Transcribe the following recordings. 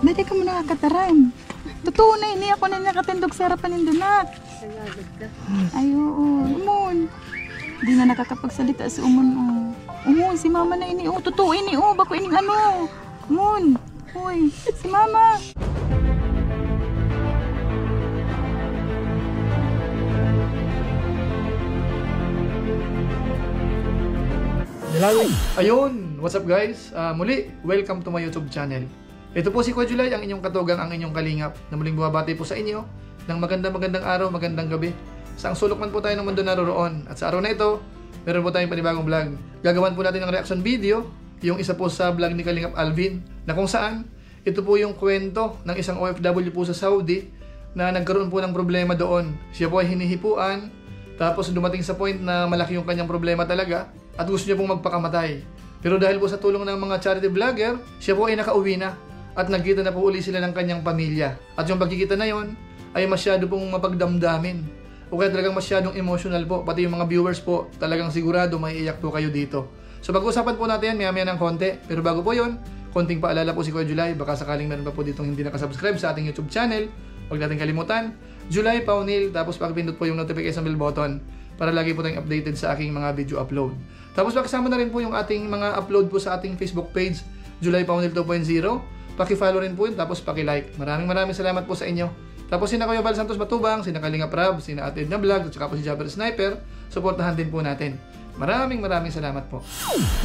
Dali ka mo nakakataran. Totoo na, ini ako na nakatindog sa harapan ng dunak. Ay, oo. Umon. Di na nakakapagsalita si Umon. Oh. Umon, si mama na ini. Oh, totoo ini. Oh, bako ining ano. Umon. Uy, si mama. Ayun, what's up guys? Muli, welcome to my YouTube channel. Ito po si Kuya Julay, ang inyong katugang, ang inyong kalingap, na muling bumabati po sa inyo ng magandang araw, magandang gabi. Sa ang sulok man po tayo ng mundo naroroon. At sa araw na ito, meron po tayong panibagong vlog. Gagawan po natin ng reaction video, yung isa po sa vlog ni Kalingap Alvin, na kung saan, ito po yung kwento ng isang OFW po sa Saudi na nagkaroon po ng problema doon. Siya po ay hinihipuan, tapos dumating sa point na malaki yung kanyang problema talaga at gusto niya pong magpakamatay. Pero dahil po sa tulong ng mga charity vlogger, siya po ay nakauwi na at nagkita na po uli sila ng kanyang pamilya. At yung pagkikita na yon ay masyado pong mapagdamdamin o kaya talagang masyadong emotional po. Pati yung mga viewers po, talagang sigurado maiiyak po kayo dito. So pag-usapan po natin yan maya ng konti. Pero bago po yon, konting paalala po si Kuya Julay. Baka sakaling meron pa po ditong hindi nakasubscribe sa ating YouTube channel, huwag natin kalimutan, Julay Paunil, tapos pakipindot po yung notification bell button para lagi po tayong updated sa aking mga video upload. Tapos pakisama na rin po yung ating mga upload po sa ating Facebook page, Julay Paunil 2.0. Paki-follow rin po yun, tapos paki-like. Maraming salamat po sa inyo. Tapos sina Kuya Val Santos Matubang, sina Kalingap Rab, sina Ate Edna Vlog, at saka po si Jabber Sniper, supportahan din po natin. Maraming salamat po.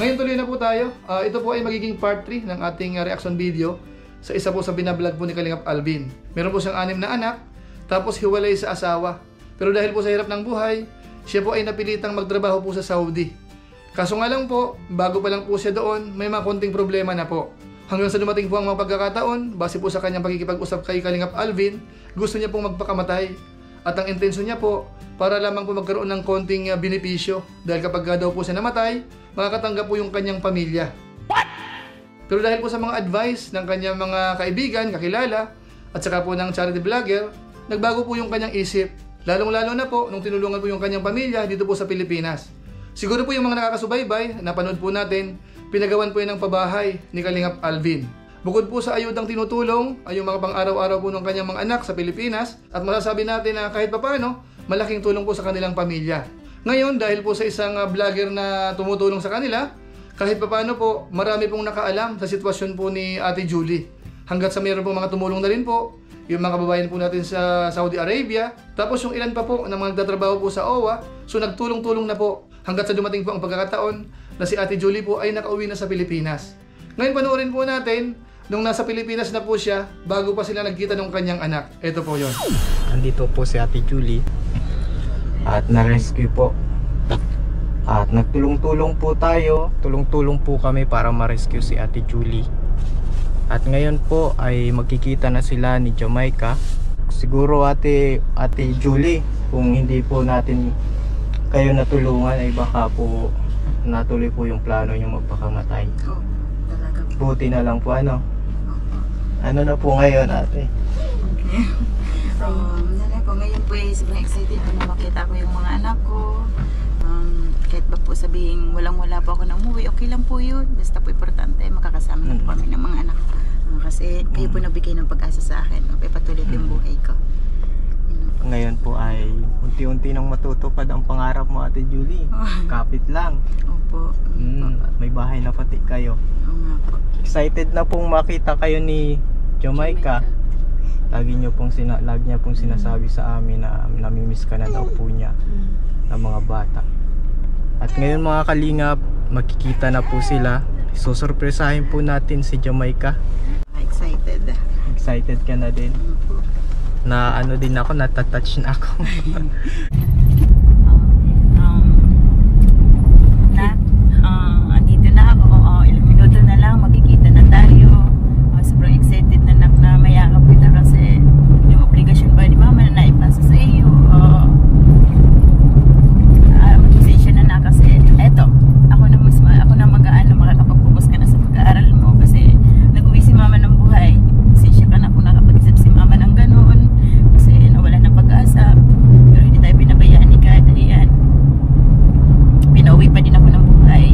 Ngayon tuloy na po tayo. Ito po ay magiging part 3 ng ating reaction video sa isa po sa binablog po ni Kalingap Alvin. Meron po siyang 6 na anak, tapos hiwalay sa asawa. Pero dahil po sa hirap ng buhay, siya po ay napilitang magtrabaho po sa Saudi. Kaso nga lang po, bago pa lang po siya doon, may mga konting problema na po. Hanggang sa dumating po ang mga pagkakataon, base po sa kanyang pagkikipag-usap kay Kalingap Alvin, gusto niya pong magpakamatay. At ang intensyon niya po, para lamang po magkaroon ng konting benepisyo. Dahil kapag daw po siya namatay, makakatanggap po yung kanyang pamilya. What? Pero dahil po sa mga advice ng kanyang mga kaibigan, kakilala, at saka po ng charity vlogger, nagbago po yung kanyang isip. Lalong-lalo na po nung tinulungan po yung kanyang pamilya dito po sa Pilipinas. Siguro po yung mga nakakasubaybay, napanood po natin, pinagawan po yan ng pabahay ni Kalingap Alvin. Bukod po sa ayudang tinutulong ay yung mga pang-araw-araw po ng kanyang mga anak sa Pilipinas at masasabi natin na kahit papano, malaking tulong po sa kanilang pamilya. Ngayon, dahil po sa isang vlogger na tumutulong sa kanila, kahit papano po, marami pong nakaalam sa sitwasyon po ni Ate Julie. Hanggat sa mayroon po mga tumulong na rin po, yung mga kababayan po natin sa Saudi Arabia, tapos yung ilan pa po na mga nagtatrabaho po sa OWA, so nagtulong-tulong na po hanggat sa dumating po ang pagkakataon na si Ate Julie po ay nakauwi na sa Pilipinas. Ngayon panoorin po natin nung nasa Pilipinas na po siya bago pa sila nagkita ng kanyang anak. Ito po yon. Andito po si Ate Julie at na-rescue po. At nagtulong-tulong po tayo. Tulong-tulong po kami para ma-rescue si Ate Julie. At ngayon po ay magkikita na sila ni Jamaica. Siguro Ate Julie, kung hindi po natin kayo natulungan ay baka po natuloy po yung plano nyo magpakamatay. Oh, talaga. Buti na lang po ano. Ano na po ngayon ate? Okay. Nanay po, ngayon po ay sobrang excited po na makita ko yung mga anak ko. Kahit ba po sabihin walang-wala po ako na umuwi, okay lang po yun. Basta po importante, makakasama na po kami ng mga anak ko. Kasi kayo po nabigay ng pag-asa sa akin. Patuloy po yung buhay ko. Ngayon po ay unti-unti nang matutupad ang pangarap mo Ate Julie. Kapit lang. Opo. At may bahay na pati kayo. Oo nga po. Excited na pong makita kayo ni Jamaica. Lagi niya pong sinasabi sa amin na namimiss ka na daw po niya ng mga bata. At ngayon mga kalingap, makikita na po sila. Susurpresahin po natin si Jamaica. Excited. Excited ka na din? Na ano din ako, natatouch na ako. Andito na ako. Ilang minuto na lang, magkikita na tayo. Sobrang excited na mayakap kita kasi yung obligasyon ba ni mama na naipasa sa iyo. Mag-decision na kasi eto, ako na mag-aano, makakapag-focus ka na sa pag-aaral mo kasi nag-uwi si mama ng buhay. Pasensya ka na kung nakapag-isip si mama ng ganoon. Kasi nawala ng pag-asa. Pero hindi tayo pinabayaan ni God. Ayan. Pinauwi pa din ako ng buhay.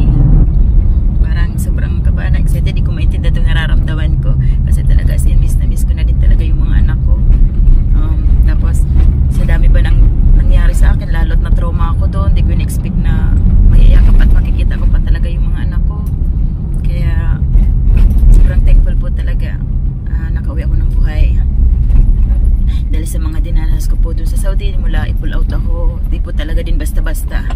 doon sa Saudi, mula i-pull out ako. Di po talaga din basta-basta.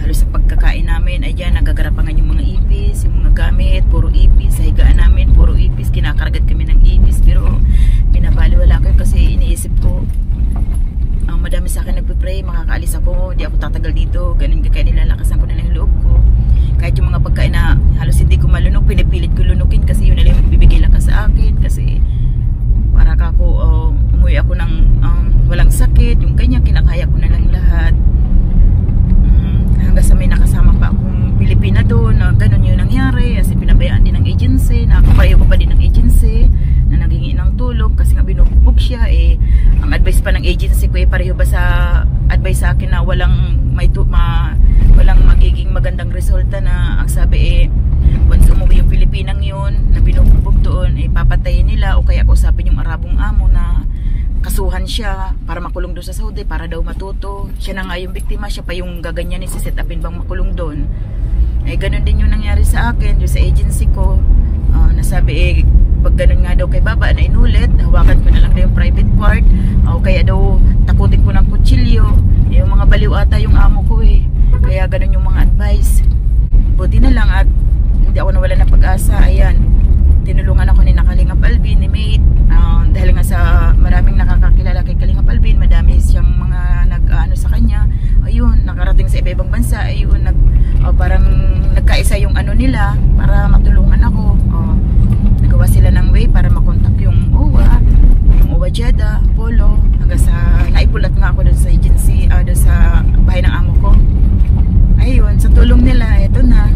Halos sa pagkakain namin ay dyan nagagarapangan yung mga ipis, yung mga gamit, puro ipis. Sa higaan namin, puro ipis. Kinakaragat kami ng ipis. Pero binabaliwala ko kasi iniisip ko, madami sa akin nagpipray, makakaalis ako, di ako tatagal dito, ganun kaya nilalakasan ko na lang yung loob ko. Kahit yung mga pagkain na halos hindi ko malunok, pinipilit ko lunukin kasi yun na lang yung magbibigay lakas sa akin. Kasi para ako umuwi ako ng walang sakit, yung ganyan, kinakaya ko na lang lahat. Hanggang sa may nakasama pa akong Pilipina doon, na ganun yung nangyari, kasi pinabayaan din ng agency, nakapareho ko pa din ng agency na naghingi ng tulong kasi nga binubog siya. Ang advice pa ng agency ko pareho ba sa advice sa akin na walang magiging magandang resulta, na ang sabi once umuwi yung Pilipinang yun na binubog doon, papatayin nila o kaya kausapin yung Arabong amo na kasuhan siya para makulong doon sa Saudi para daw matuto. Siya na nga yung biktima, siya pa yung gaganyanin, si set upin bang makulong doon. Ganun din yung nangyari sa akin, yung sa agency ko. Nasabi pag ganun nga daw kay baba na inulit, hawakan ko na lang daw yung private part, o kaya daw takutin ko ng kutsilyo. Yung mga baliw ata yung amo ko kaya ganun yung mga advice. Buti na lang at hindi ako nawala ng pag-asa. Ayan, tinulungan ako ni Kalingap Alvin, ni Mate, dahil nga sa maraming nakakakilala kay Kalingap Alvin, madami siyang mga nag-ano sa kanya. Ayun, nakarating sa iba-ibang bansa. Ayun, parang nagkaisa yung ano nila para matulungan ako. Nagawa sila ng way para makontak yung OWA Jeddah, Polo, hanggang sa naipulat nga ako doon sa agency, doon sa bahay ng amo ko. Ayun, sa tulong nila, eto na.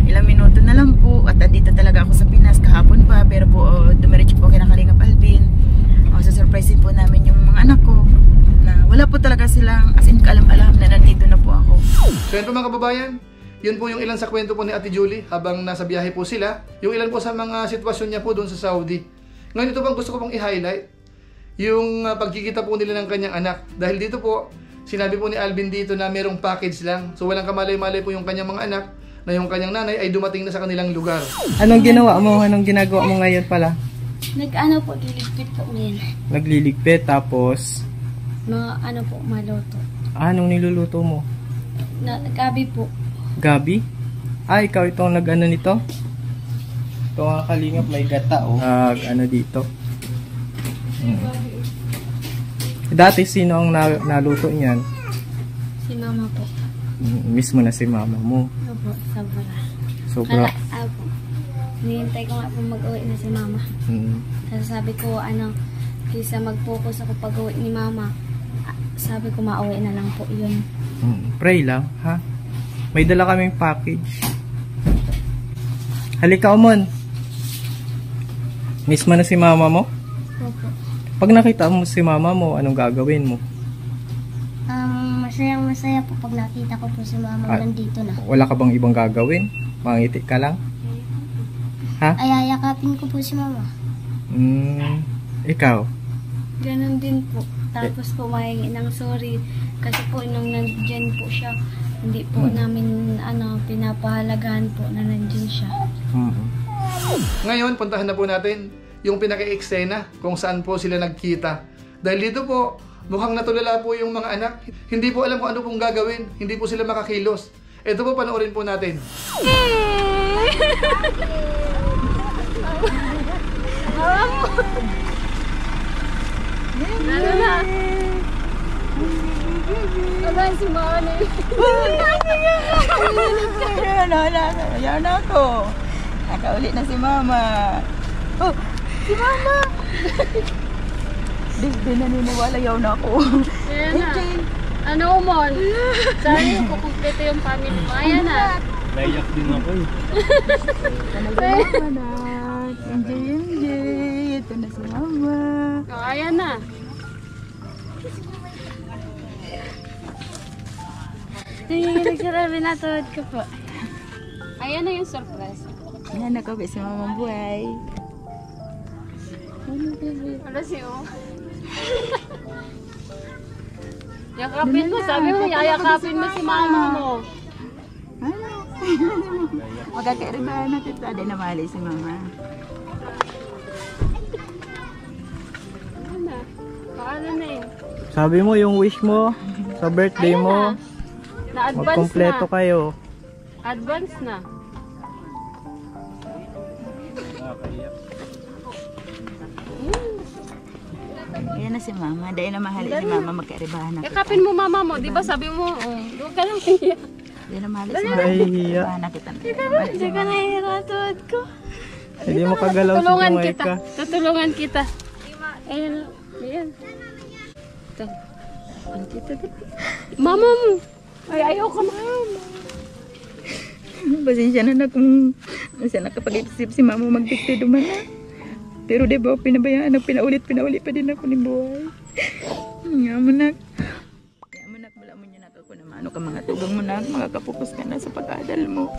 Ilang minuto na lang po at andito talaga ako sa Pinas kahapon pa, pero po dumiretso po kay Kalingap Alvin. Surprisein po namin yung mga anak ko na wala po talaga silang as in kaalam-alam na nandito na po ako. So yun po mga kababayan, yun po yung ilan sa kwento po ni Ate Julie habang nasa biyahe po sila. Yung ilan po sa mga sitwasyon niya po doon sa Saudi. Ngayon ito bang gusto ko pong i-highlight yung pagkikita po nila ng kanyang anak. Dahil dito po, sinabi po ni Alvin dito na merong package lang. So walang kamalay-malay po yung kanyang mga anak na yung kanyang nanay ay dumating na sa kanilang lugar. Anong ginawa mo? Anong ginagawa mo ngayon pala? Nag-ano po, liligpit po ngayon. Nagliligpit, tapos? Maluto. Anong niluluto mo? Gabi po. Gabi? Ikaw itong nag-ano nito? Ito nga Kalingap, may gata ano dito? Dati sino ang naluto niyan? Si mama po. Mismo na si mama mo. Opo, Sobra. Nihintay ko nga po mag-uwi na si mama. Kasi sabi ko, kaysa mag-focus ako pag-uwi ni mama, sabi ko mauwi na lang po yun. Pray lang, ha? May dala kaming package. Halika, Omon. Miss mo na si mama mo? Opo. Pag nakita mo si mama mo, anong gagawin mo? Masayang-masaya po pag nakita ko po si mama nandito na. Wala ka bang ibang gagawin? Mangiti ka lang? Ha? Ayayakapin ko po si mama. Ikaw? Ganon din po. Tapos po mahingi ng sorry. Kasi po nung nandyan po siya, hindi po namin pinapahalagahan po na nandyan siya. Ngayon, puntahan na po natin yung pinaka-eksena kung saan po sila nagkita. Dahil dito po, mukhang natulala po yung mga anak. Hindi po alam kung ano pong gagawin. Hindi po sila makakilos. Ito po, panoorin po natin. Ano na? Wala si mama. Ayaw na ako. Nakaulit na si mama. Oh, si mama! Di naniniwala, yaw na ako. Ayan na. Ano Umon? Saan yung kukumpleto yung family mo? Ayan na. Naiyak din ako Enjoy. Ito na si mama. Ayan na. Ito yung nagsarabi na tulad ko po. Ayan na yung surprise. Ayan na ko, si mama buhay. Wala si O. Yakapin mo, sabi mo, yayakapin mo si mama mo. Ano? Magkakairibahan natin sa din na mali si mama. Ano na eh. Sabi mo yung wish mo sa birthday Ayun mo. na. Na-advance Magkompleto na. kayo. Advance na. Ayan na si mama. Dahil na mahali si mama magkaribahan na kita. Yakapin mo mama mo. Di ba sabi mo, oh, doon ka lang niya. Dahil na mahali si mama Nahihiya. magkaribahan na kita. Hindi ka nahihiratuad ko. Hindi makagalaw si Tutulungan Jamaica. kita. Tutulungan kita. Ayan. Ayan. Ito. Ano kita dito? Mama mo. Ay, ayaw ka mama. Pasensya na kung nasa nakapag-isip si mama magdikte duman na. Pero di ba pinabayaan, pinaulit pa din ako ni buhay. Nga mo nak. Nga mo nak, wala mo niya ako naman. Ano ka mga tugang mo nak, makakapokus ka na sa pag-adal mo.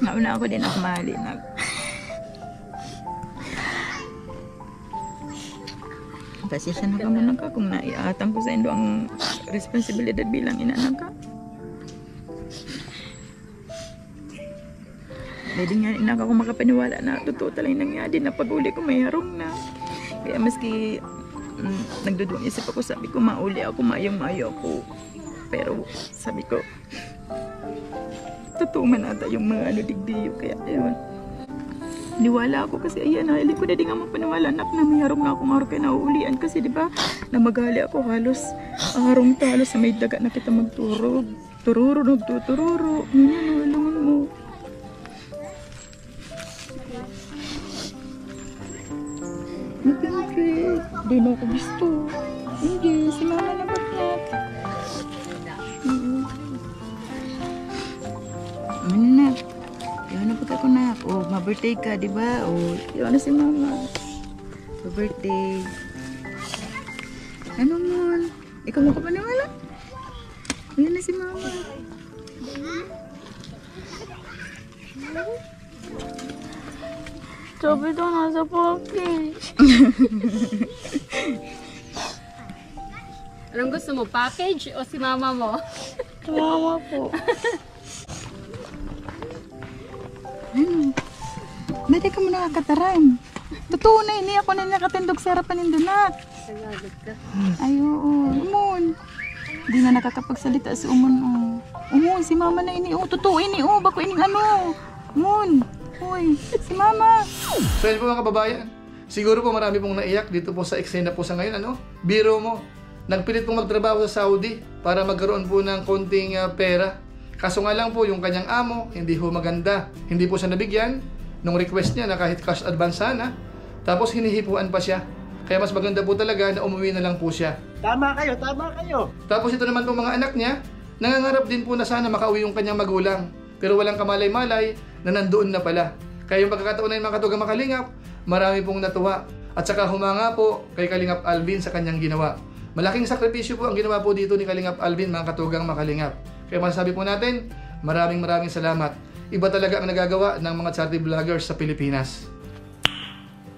Nga mo na ako din ako mahali nak. Pasensya na ka muna ka kung naiatang ko sa indo ang responsibilidad bilang ina ka. Pwede nga ina ka kung makapaniwala na totoo talagang nangyari na pag-uli ko may harong na. Kaya maski nagduduang isip ako, sabi ko mauli ako, mayo ako. Pero sabi ko, totoo man ata yung mga digdiyo. Kaya ayun, niwala ako kasi ayan na, hindi ko na di nga mapaniwala na may harong na akong harong kaya nauulian. Kasi di ba namagali ako halos, harong ta, halos sa may daga na kita magturog. Tururo, nagtutururo. Ganyan, walangan mo. Hindi, di na ako gusto. Hindi, si mama na bakit. Ano na? Yun na pagka ko na. O, ma-birthday ka, di ba? O, yun na si mama. Ma-birthday. Ano mo? Ikaw mo ka pa nawala? Yun na si mama. Sabi daw nasa package. Anong gusto mo? Package o si mama mo? Mama po. Ano? Dati ka mo nakakataran. Totoo na, hindi ako na nakatindog sa harapan ng dunat. Nagalit ka. Ay, oo. Umon. Hindi na nakakapagsalita si Umon. Oh. Umon, si mama na ini. Oh, totoo ini. Oh, bako ini ano. Umon. Hoy, si mama. So yun po mga kababayan, siguro po marami pong naiyak dito po sa eksena po sa ngayon. Ano? Biro mo, nagpilit pong magtrabaho sa Saudi para magkaroon po ng konting pera. Kaso nga lang po yung kanyang amo, hindi ho maganda. Hindi po siya nabigyan nung request niya na kahit cash advance sana. Tapos hinihipuan pa siya. Kaya mas maganda po talaga na umuwi na lang po siya. Tama kayo, tama kayo. Tapos ito naman po mga anak niya, nangangarap din po na sana makauwi yung kanyang magulang. Pero walang kamalay-malay na nandoon na pala. Kaya yung pagkakataon na yung mga katugang makalingap, marami pong natuwa. At saka humanga po kay Kalingap Alvin sa kanyang ginawa. Malaking sakripisyo po ang ginawa po dito ni Kalingap Alvin, mga katugang makalingap. Kaya masasabi po natin, maraming salamat. Iba talaga ang nagagawa ng mga charity vloggers sa Pilipinas.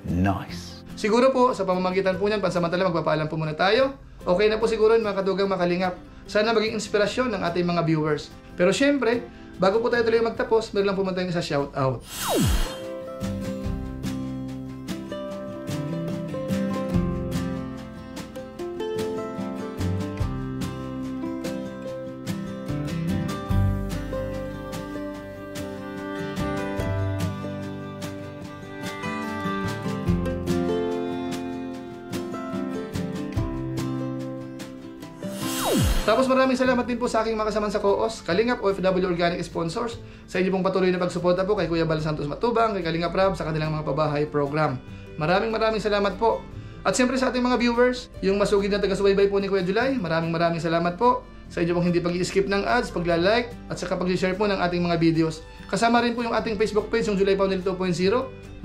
Nice. Siguro po, sa pamamagitan po niyan, pansamantala magpapaalam po muna tayo. Okay na po siguro mga katugang makalingap. Sana maging inspirasyon ng ating mga viewers. Pero syempre, bago po tayo tuloy magtapos, meron lang po tayo sa shoutout. Tapos maraming salamat din po sa aking mga kasamahan sa Co-os, Kalingap OFW Organic Sponsors, sa inyo pong patuloy na pagsuporta po kay Kuya Bal Santos Matubang, kay Kalingap Rab sa kanilang mga pabahay program. Maraming salamat po. At siyempre sa ating mga viewers, yung masugid na taga-subaybay po ni Kuya July, maraming salamat po sa inyo pong hindi pag-i-skip ng ads, pagla-like, at saka pag-share po ng ating mga videos. Kasama rin po yung ating Facebook page, yung July Foundel 2.0.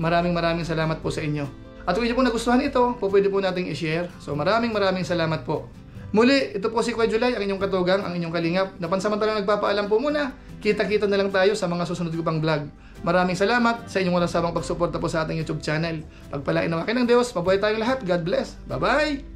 Maraming salamat po sa inyo. At kung inyo po nagustuhan ito, pwede po nating i-share. So maraming salamat po. Muli, ito po si Kuya July, ang inyong katugang, ang inyong kalingap. Napansamantalang nagpapaalam po muna. Kita-kita na lang tayo sa mga susunod ko pang vlog. Maraming salamat sa inyong walang sawang pagsuporta po sa ating YouTube channel. Pagpalain ng akin ng Diyos, mabuhay tayong lahat. God bless. Bye-bye!